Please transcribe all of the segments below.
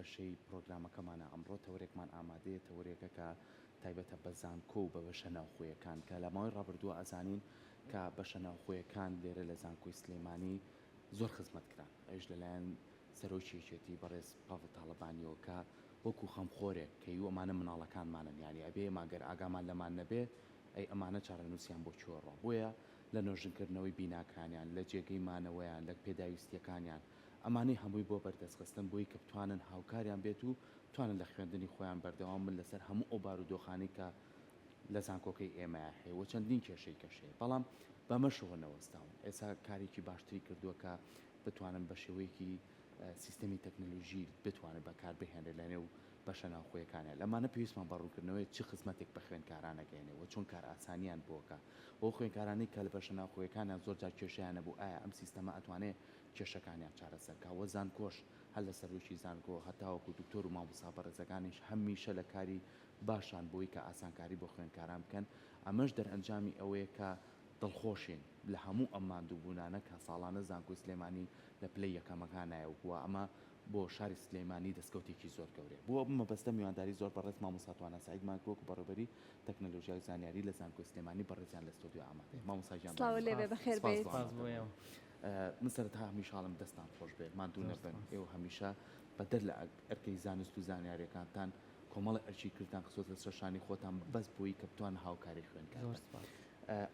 کێشەی پرۆگرامەکەمانە ئەمڕۆ تەورێکمان ئامادەیە تەورێکە کە تایبەتە بە زانکۆ و بە بەشە ناوخۆیەکان کە لە ماوەی ڕابردووە ئەزانین کە بەشە ناوخۆیەکان لێرە لە زانکۆی سلێمانی زۆر خزمەتکران ئەوش لەلایەن سەرۆکیەکێتی بەڕێز پاڤڵ تاڵەبانیەوە کە وەکو خەمخۆرێک کە ئەمانە مناڵەکانمانن یانی ئەبێ ماگەر ئاگامان لەمان نەبێ ئەی ئەمانە چارەنووسیان بۆ چۆڕە بۆیە لە نۆژنکردنەوەی بیناکانیان لە جێگەی مانەوەیان لە پێداویستیەکانیان ئەمانەی هەمووی بۆ بەردەستخستن بۆی کە بتوانن هاوکاریان بێت و توانن لە خوێندنی خۆیان بەردەوام من لەسەر هەموو ئەو بارودۆخانی کە لە زانکۆکەی ئێمە هەیە چەندین کێشەی کەشەیە بەڵام بەمەشەوە نەوەستاون ئێستا کارێکی باشتری کردووە کە بتوانن بە شێوەیەکی سیستەمی تەکنەلۆژی بتوانێت بەکار بهێنێت لە نێو بەشە ناوخۆیەکانە لەمانە پێویستمان بەڕوونکردنەوەی چه خزمەتێک بە خوێندکارانەگەێنەوە چۆن کار ئاسانیان بۆکە بۆ خوێندکارانی کە لە بەشە ناوخۆیەکانیان زۆر جار کێشیانە بوو ئایا ئەم سیستەمە ئەتوانێت کێشەکانیان چارەسەرکەوە زانکۆش هەل لە سەرۆکی زانکۆ هەتاوەکو دکتۆر و مامۆستا بەڕێزەکانیش هەمیشە لە کاری باشان بۆی کە ئاسانکاری بۆ خوێندکاران بکەن ئەمەش دەرئەنجامی ئەوەیە کە دڵخۆشین لە هەموو ئەم ماندووبوونانە کە ساڵانە زانکۆی سلێمانی لە پلەی یەکەمەکان نایەوە ئەمە بۆ شاری سلێمانی دەستکەوتێکی زۆر گەورەیە بۆ مەبەستە میوانداری زۆر بەڕێز مامۆستا توانە سعیدمان کۆک و بەڕێوەبەری تەکنەلۆژیای زانیاری لە زانکۆی سلێمانی بەڕێزیان لە ستۆدیۆ ئامادەیە مامۆستا جان سڵاو لێبێ بەخێر بێت من سەرەتا هەمیشاڵم دەستان خۆش بێت ماندوو نەبن ئێوە هەمیشە بەدەر لە ئەرکەی زانست و زانیاریەکانتان کۆمەڵی ئەرچی کردان خسۆت لە سەرشانی خۆتان بەس بۆی کە بتوان هاوکاری خوێنکار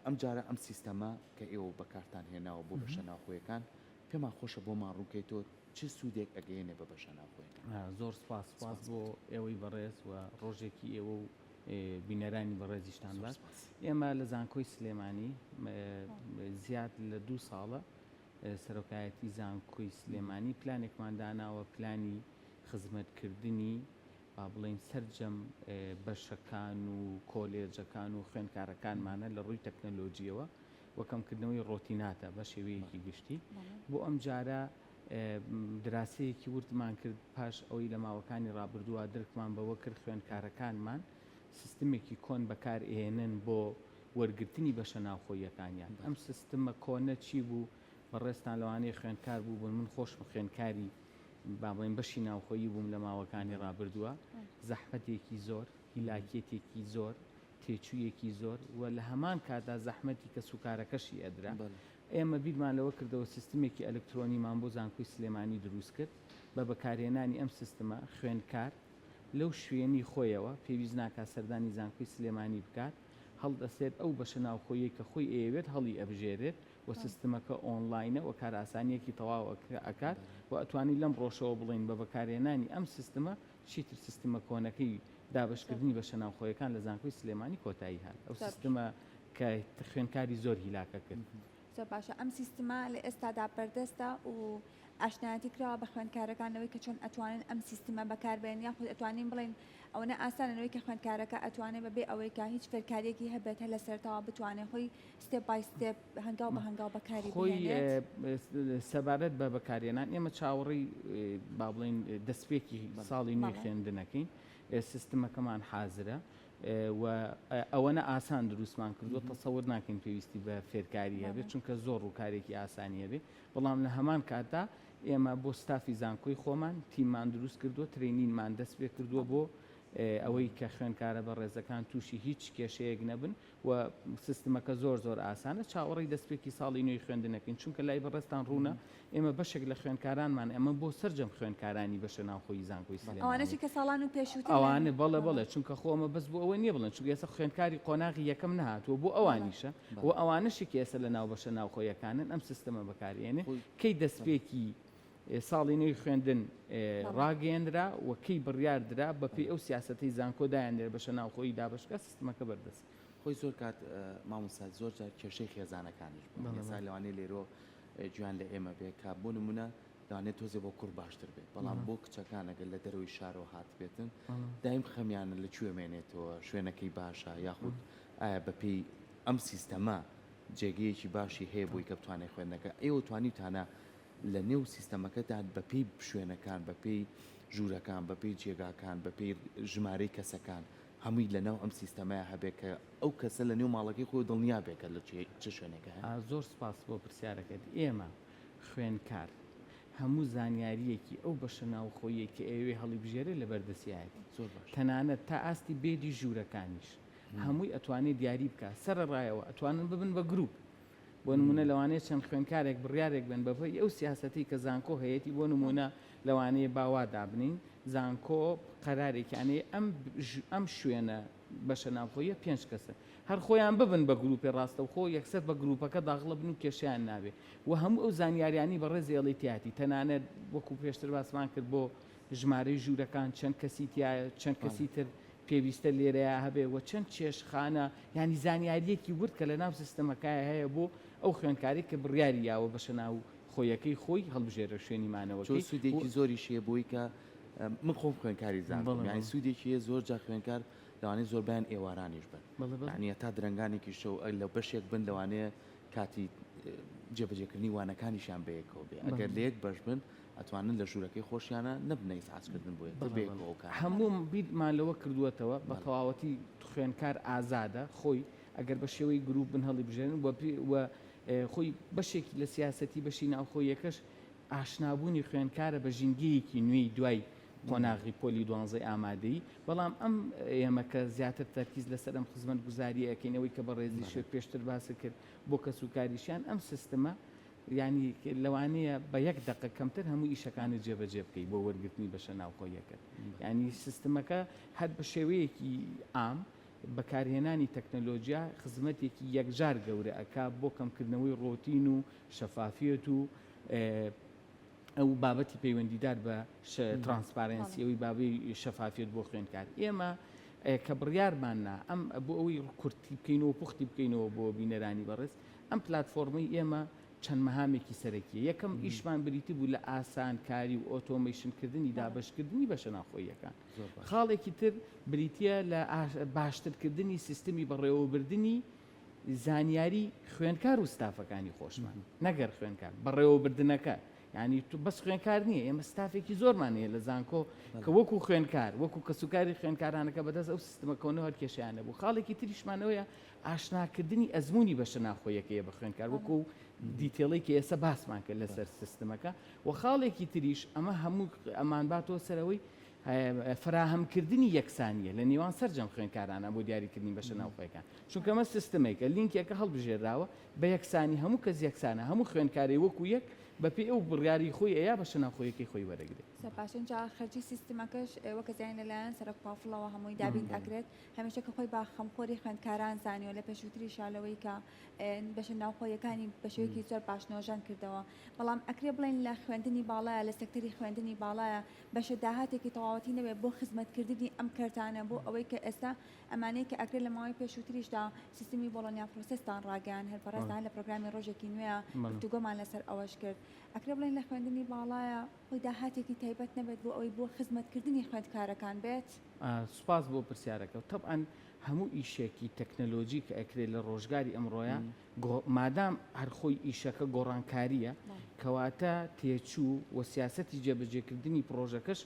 ئەم جارە ئەم سیستەمە کە ئێوە بەکارتان هێناوە بۆ بەشە ناوخۆیەکان پێمان خۆشە بۆمان ڕووکەیتەوە چه سوودێک ئەگەیەنێ بە بەشە ناوخۆیەکان زۆر سپاس بۆ ئێوەی بەڕێز و ڕۆژێکی ئێوە و بینەرانی بەڕێزیشتان باش ئێمە لە زانکۆی سلێمانی زیاد لە 2 ساڵە سەرۆکایەتی زانکۆی سلێمانی پلانێکمان داناوە پلانی خزمەتکردنی با بڵین سەرجەم بەشەکان و کۆلێجەکان و خوێندکارەکانمانە لە ڕووی تەکنەلۆجیەوە وەکەمکردنەوەی ڕۆتیناتە بە شێوەیەکی گشتی بۆ ئەم جارە دراسەیەکی وردمان کرد پاش ئەوەی لە ماوەکانی ڕابردووە درکمان بەوە کرد خوێندکارەکانمان سیستمێکی کۆن بەکار ئێنن بۆ وەرگرتنی بەشە ناوخۆیەکانیان ئەم سیستمە کۆنە چی بوو بەڕێستان لەوانەیە خوێندکار بوو بوون من خۆشم خوێندکاری با بڵین بەشی ناوخۆیی بووم لە ماوەکانی ڕابردووە زەحمەتێکی زۆر هیلاکێتێکی زۆر تێچوویەکی زۆر و لە هەمان کادا زەحمەتی کە سوکارەکەشی ئەدرا ئێمە بیرمان لەوە کردەوە سیستمێکی ئەلکترۆنیمان بۆ زانکۆی سلێمانی دروست کرد بە بەکارهێنانی ئەم سیستمە خوێندکار لەو شوێنی خۆیەوە پێویست ناکات سەردانی زانکۆی سلێمانی بکات هەڵدەسێت ئەو بەشە ناوخۆیی کە خۆی ئەوێت هەڵی ئەبژێرێت و سیستمەکە ئۆنلاینە و کار ئاسانیەکی تەواو ئەکات و ئەتوانی لەم ڕۆژەوە بڵین بە بەکارهێنانی ئەم سیستمە چیتر سیستمە کۆنەکەی دابشکردنی بەشە ناوخۆیەکان لە زانکۆی سلێمانی کۆتایی هات ئەو سیستمە کە خوێندکاری زۆر هیلاکە کرد زۆر باشە ئەم سیستمە لە ئێستادا بەردەستە و ئاشنایەتی کراوە بە خوێندکارەکانەوەی کە چۆن ئەتوانن ئەم سیستمە بەکاربێن یاخود ئەتوانین بڵین ئەوەنە ئاسانەوەی کە خوێندکارەکە ئەتوانێت بەبێ ئەوەی کە هیچ فێرکاریەکی هەبێت هە لە سەرتاوە بتوانێت خۆی ستێپ بای ستێپ هەنگاو بە هەنگاو بەکاری خۆی سەبارەت بە بەکارێنان ئێمە چاوەڕی با بڵین دەستپێکی ساڵی نوێی خوێندنەکەین سیستمەکەمان حازرە و ئەوەنە ئاسان دروستمان کردووە تەسەور ناکەین پێویستی بە فێرکاری هەبێت چونکە زۆر ڕووکارێکی ئاسانی هەبێت بەڵام لە هەمان کاتدا ئێمە بۆ ستافی زانکۆی خۆمان تیممان دروست کردووە ترێنینمان دەست پێ کردووە بۆ ئەوەی کە خوێندکارە بە ڕێزەکان تووشی هیچ کێشەیەک نەبن و سیستمەکە زۆر ئاسانە چاوەڕی دەستپێکی ساڵی نوێی خوێندنەکەین چونکە لای بەڕێستان ڕوونە ئێمە بەشێک لە خوێندکارانمان ئەمە بۆ سەرجەم خوێندکارانی بەشە ناوخۆی زانکۆی سلێمانی ئەوانەی کە ساڵان و پێشووتر ئەوانە بەڵێ چونکە خۆمە بەس بۆ ئەوە نییە بڵێن چونکە ئێستا خوێندکاری قۆناغی یەکەم نهاتووە بۆ ئەوانیشە و ئەوانەشێکی ئێستا لە ناو بەشە ناوخۆیەکانن ئەم سیستەمە بەکارێنێ کەی دەستپێکی ساڵی نوێی خوێندن ڕاگەیەندرا و کەی بڕیاردرا بەپێی ئەو سیاسەتی زانکۆدایان دێر بەشە ناوخۆی دابشکە سیستمەکە بەردەست خۆی زۆر کات مامۆستا زۆر جار کێشەی خێزانەکانیش ێستا لەوانەیە لێرۆ گویان لە ئێمە بێ کا بۆ نمونە دەوانێت تۆزێ بۆ کوڕ باشتر بێت بەڵام بۆ کچەکان ئەگەر لە دەرەوەی شارەوە هات بێتن دایم خەمیانە لەکوێ مێنێتەوە شوێنەکەی باشە یاخود ئایا بەپێی ئەم سیستەمە جێگەیەکی باشی هەیە بۆی کە بتوانێت خوێندنەکە ئێوە توانیتانە لە نێو سیستەمەکەدا بەپێی شوێنەکان بەپێی ژوورەکان بەپێی جێگاکان بەپێی ژمارەی کەسەکان هەمووی لەناو ئەم سیستەمەیە هەبێت کە ئەو کەسە لە نێو ماڵەکەی خۆی دڵنیا بێکە لە چه شوێنێکە زۆر سپاس بۆ پرسیارەکەت ئێمە خوێندکار هەموو زانیاریەکی ئەو بەشە ناوخۆیە کە ئێوێ هەڵیبژێرە لە بەردەسیایەتی زۆر باش تەنانەت تا ئاستی بێدی ژوورەکانیش هەمووی ئەتوانێت دیاری بکە سەرڕایەوە ئەتوانن ببن بە گروپ بۆ نمونە لەوانەیە چەند خوێنکارێک بڕیارێک بن بەپەی ئەو سیاسەتی کە زانکۆ هەیەی بۆ نمونە لەوانەیە باوا دابنین زانکۆ قەرارێکیانەیە ئەم شوێنە بەشە ناوخۆیە 5 کەسە هەر خۆیان ببن بە گروپی ڕاستەوخۆ یەکسەر بە گروپەکە داغڵە بن و کێشیان نابێ و هەموو ئەو زانیاریانی بەڕێز ئێڵیتیاتی تەنانەت وەکو پێشتر باسمان کرد بۆ ژمارەی ژوورەکان چەند کەسی تایە چەند کەسی تر پێویستە لێرەیە هەبێ و چەند چێشخانە ینی زانیاریەکی ورد کە لە ناو سیستەمەکایە هەیە بۆ ئەو خوێنکاری کە بڕیاری یاوە بەشە ناو خۆیەکەی خۆی هەڵبژێرە شوێنیمانەوە سوودێکی زۆری شێ بووی کە من خۆم خوێنکاری زانکۆم یعنی سوودێکی زۆر جا خوێنکار لەوانەیە زۆربیان ئێوارانیش بن یعنی تا درنگانێکی شەو لەو بەشێک بن لەوانەیە کاتی جێبەجێکردنی وانەکانیشان بەیەکەوە بێ ئەگەر لە یەک بەش بن ئەتوانن لە ژوورەکەی خۆشیانە نەبنەی سعاتکردن بۆ بێکەوە هەموو بیرمانلەوە کردووەتەوە بە تەواوەتی خوێنکار ئازادە خۆی ئەگەر بە شێوەی گروپ بن هەڵیبژێنن و خۆی بەشێکی لە سیاسەتی بەشی ناوخۆیەکەش ئاشنابوونی خوێنکارە بە ژینگەیەکی نوێی دوای قۆناغی پۆلی 12 ئامادەی بەڵام ئەم ئێمە کە زیاتر تەرکیز لەسەر ئەم خزمەت گوزاری ئەەکەینەوەی کە بە ڕێزی شێ پێشتر باسە کرد بۆ کەس و کاریشیان ئەم سیستەمە ینی لەوانەیە بە 1 دقە کەمتر هەموو ئیشەکانی جێبەجێ بکەی بۆ وەرگرتنی بەشە ناوخۆیەکە ینی سیستەمەکە هەر بە شێوەیەکی ئام بەکارهێنانی تەکنەلۆژیا خزمەتێکی یەکجار گەورە ئەکا بۆ کەمکردنەوەی ڕۆتین و شەفافیت و ئەو بابەتی پەیوەندیدار بە ترانسپارنسیەوەی بابی شەفافیت بۆ خوێنکار ئێمە کە بڕیارماننا ئەم بۆ ئەوەی کورتی بکەینەوە پوختی بکەینەوە بۆ بینەرانی بەڕێز ئەم پلتفۆرمەی ئێمە چەند مەهامێکی سەرەکیە یەکەم ئیشمان بریتی بوو لە ئاسانکاری و ئۆتۆمیشنکردنی دابشکردنی بەشە ناوخۆیەکان خاڵێکی تر بریتە لە باشترکردنی سیستمی بەڕێوەبردننی زانیاری خوێنکار و ستافەکانی خۆشمان نەگەر خوێنکار بەڕێوەبردنەکە ینی تو بەس خوێنکار نییە ئێمە ستافێکی زۆرمانەیە لە زانکۆ کە وەکو خوێنکار وەکو کەسوکاری خوێنکارانەکە بەدەست ئەو سیستمەکەونەوە هەر کێشیانە بوو خاڵێکی تریشمانەوەیە ئاشناکردنی ئەزمموی بەشە ناخۆیەکەیە بە خوێنکار وەکو دیتێڵی کە ئێستا باسمان کرد لەسەر سیستمەکە و خاڵێکی تریش ئەمە هەموو ئەمان باتەوە سەرەوەی فراهەمکردنی یەکسانیە لە نێوان سەررجەم خوێنکارانە بۆ دیاریکردنی بەشە ناوخۆیەکان چونکە ئەمە سیستمێکە لینکێکە هەڵبژێراوە بە یەکسانی هەموو کەس یەکسانە هەموو خوێنکاری وەکو یەک بەپی ئەو بڕیاری خۆی ئەیە بەشە ناوخۆیەکەی خۆی وەرەگرێت سەپاشنجا خەرجی سیستمەکەش وەکە زیان لەلایەن سەرک پافڵەوە هەمووی دابین ئەکرێت هەمیشە کە خۆی با خەمخۆری خوێندکاران زانیوە لە پێشووتری شالەوەی کە بەشە ناوخۆیەکانی بە شێوەیەکی زۆر باشنۆژان کردەوە بەڵام ئەکرێ بڵێن لە خوێندنی باڵایە لە سەکتەری خوێندنی باڵایە بەشە داهاتێکی تەواوەتی نەبێت بۆ خزمەتکردنی ئەم کەرتانە بۆ ئەوەی کە ئێستا ئەمانەیە کە ئەکرێت لە ماوەی پێشووتریشدا سیستمی بۆڵۆنیا پرۆسستان ڕاگەیان هەرپەرستان لە پرۆگرامی ڕۆژێکی نوێە گفتوگۆمان لەسەر ئەوەش کرد ئەکرێ بڵێن لە خوێندنی باڵایە خۆی داهاتێکی تایبەت نەبێت بۆ ئەوەی بۆ خزمەتکردنی خوێندکارەکان بێت سوپاس بۆ پرسیارەکە طبعاً هەموو ئیشێکی تەکنەلۆژی کە ئەکرێت لە ڕۆژگاری ئەمڕۆیە مادام هەرخۆی ئیشەکە گۆڕانکاریە کەواتە تێچوو و سیاسەتی جێبەجێکردنی پرۆژەکەش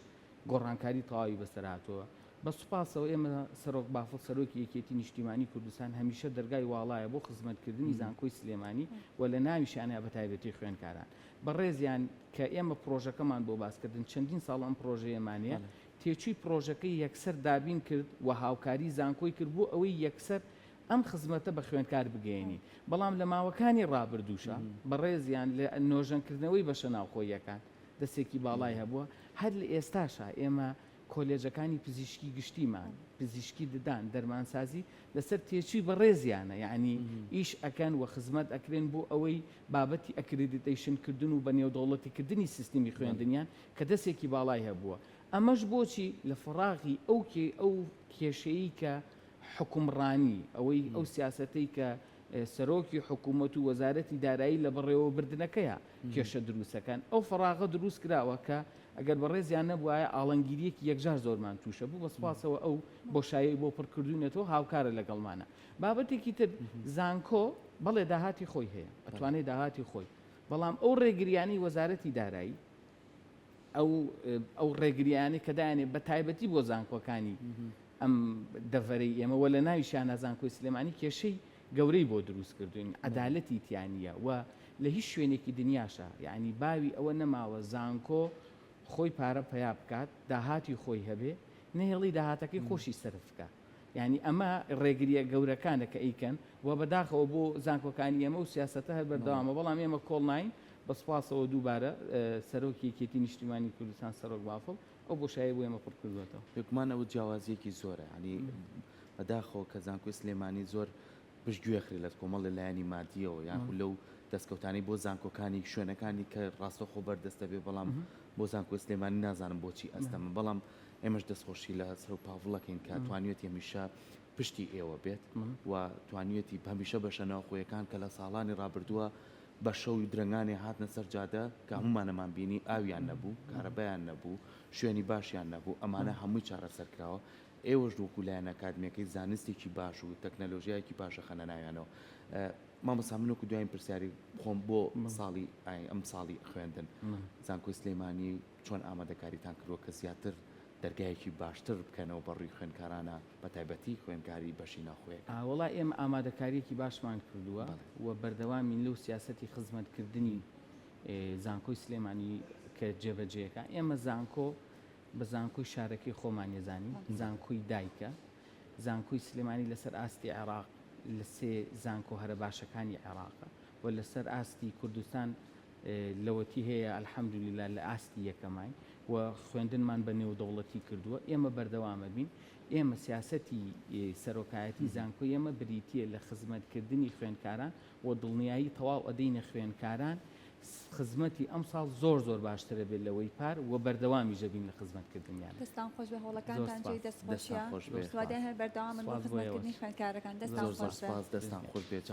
گۆڕانکاری تەواوی بەسەرهاتووە بە سوپاسەوە ئێمە سەرۆک بافڵ سەرۆکی یەکێتی نیشتیمانی کوردستان هەمیشە دەرگای واڵایە بۆ خزمەتکردنی زانکۆی سلێمانی و لە ناویشانە بە تایبەتی خوێنکاران بەڕێزیان کە ئێمە پرۆژەکەمان بۆ باسکردن چەندین ساڵ ئەم پرۆژەیەمانەیە تێچووی پرۆژەکەی یەکسەر دابین کرد و هاوکاری زانکۆی کرد بۆ ئەوەی یەکسەر ئەم خزمەتە بە خوێنکار بگەێنی بەڵام لە ماوەکانی ڕابردووشە بەڕێزیان لە نۆژەنکردنەوەی بەشە ناوخۆیەکان دەستێکی باڵای هەبووە هەر لە ئێستاشە ئێمە کۆلێجەکانی پزیشکی گشتیمان پزیشکی ددان دەرمانسازی لەسەر تێچووی بەڕێزیانە یعنی ئیش ئەکەن و خزمەت ئەکرێن بۆ ئەوەی بابەتی ئەکریدیتیشنکردن و بە نێودەوڵەتیکردنی سیستمی خوێندنیان کە دەستێکی باڵای هەبووە ئەمەش بۆچی لە فراغی ئەو کێشەیە کە حکومڕانی ئەوەی ئەو سیاسەتەی کە سەرۆکی حکوومەت و وەزارەتی دارایی لە بەڕێوەبردنەکەیە کێشە دروستەکان ئەو فراغە دروست کراوە کە ئەگەر بەڕێزیان نەبووایە ئاڵنگیریەکی یەکجار زۆرمان تووشە بوو بەسپاسەوە ئەو بۆشایی بۆ پڕکردوونێتەوە هاوکارە لەگەڵمانە بابەتێکی تر زانکۆ بەڵێ داهاتی خۆی هەیە ئەتوانێت داهاتی خۆی بەڵام ئەو ڕێگریانی وەزارەتی دارایی ئەو ڕێگریانی کە دایانێت بە تایبەتی بۆ زانکۆکانی ئەم دەڤەرەی ئێمەوە لە ناویشیانە زانکۆی سلێمانی کێشەی گەورەی بۆ دروست کردوین عەدالەتی تیانە و لە هیچ شوێنێکی دنیاشە یعنی باوی ئەوە نەماوە زانکۆ خۆی پارە پیا بکات داهاتی خۆی هەبێ نهێڵی داهاتەکەی خۆشی سرف بکە یعنی ئەمە ڕێگریە گەورەکانە کە ئەیکەن و بەداخەوە بۆ زانکۆکانی ئێمە و سیاسەتە هەر بەردەوامە بەڵام ئێمە کۆڵ ناین بەسپاسەوە دووبارە سەرۆکی یەکێتی نیشتیمانی کوردستان سەرۆک بافڵ ئەو بۆشایی بۆ ئێمە پڕ کردوێتەوە پێکمان ئەوە جیاوازیەکی زۆرە ینی بەداخەوە کە زانکۆی سلێمانی زۆر پشتگوێخری لە کۆمەڵ لەلایەنی مادیەوە یان لەو دەستکەوتانی بۆ زانکۆکانی شوێنەکانی کە ڕاستەخۆ بەردەستە بێ بەڵام بۆ زانکۆی سلێمانی نازانم بۆچی ئەستەمە بەڵام ئێمەش دەستخۆشی لە سەر و پاڤڵەکەین کە توانیوێت هەمیشە پشتی ئێوە بێت و توانیوێتی هەمیشە بەشە ناوخۆیەکان کە لە ساڵانی ڕابردووە بە شەو درنگانی هاتنە سەر جادە کە هەمومانەمان بینی ئاویان نەبوو کارەبایان نەبوو شوێنی باشیان نەبوو ئەمانە هەمووی چارەسەرکراوە ئێوەش وەکو لایەنە ئەکادمیەکەی زانستێکی باش و تەکنەلۆژیایەکی باشە خەنە ناویانەوە مامۆستا من وەکو دوایین پرسیاری خۆم بۆ ساڵی ئەم ساڵی خوێندن زانکۆی سلێمانی چۆن ئامادەکاریتان کردووە کە زیاتر دەرگایەکی باشتر بکەنەوە بەڕووی خوێندکارانە بە تایبەتی خوێندکاری بەشی ناخۆیە وڵای ئێمە ئامادەکاریەکی باشمان کردووە و بەردەوامین لەو سیاسەتی خزمەتکردنی زانکۆی سلێمانی کە جێبەجێەکە ئێمە زانکۆ بە زانکۆی شارەکەی خۆمان ێزانی زانکۆی دایکە زانکۆی سلێمانی لەسەر ئاستی عێراق لە سێ زانکۆ هەرە باشەکانی عێراقە و لەسەر ئاستی کوردستان لەوەتی هەیە ئەلحەمدولیلا لە ئاستی یەکەمای و خوێندنمان بە نێودەوڵەتی کردووە ئێمە بەردەوامە بین ئێمە سیاسەتی سەرۆکایەتی زانکۆی ئێمە بریتیە لە خزمەتکردنی خوێندکاران و دڵنیایی تەواو ئەدەینە خوێندکاران خزمەتی ئەم ساڵ زۆر زۆر باشترە بێت لەوەی پار و بەردەوامی ژەبین لە خزمەتکردنیان دەستان خۆش بە هەوڵەکانتان جێی دەستخۆشیە سوادیان هەر بەردەوامن بۆ خزمەتکردنی خوێندکارەکان دەستان خۆش بێت دەستان خۆش بێت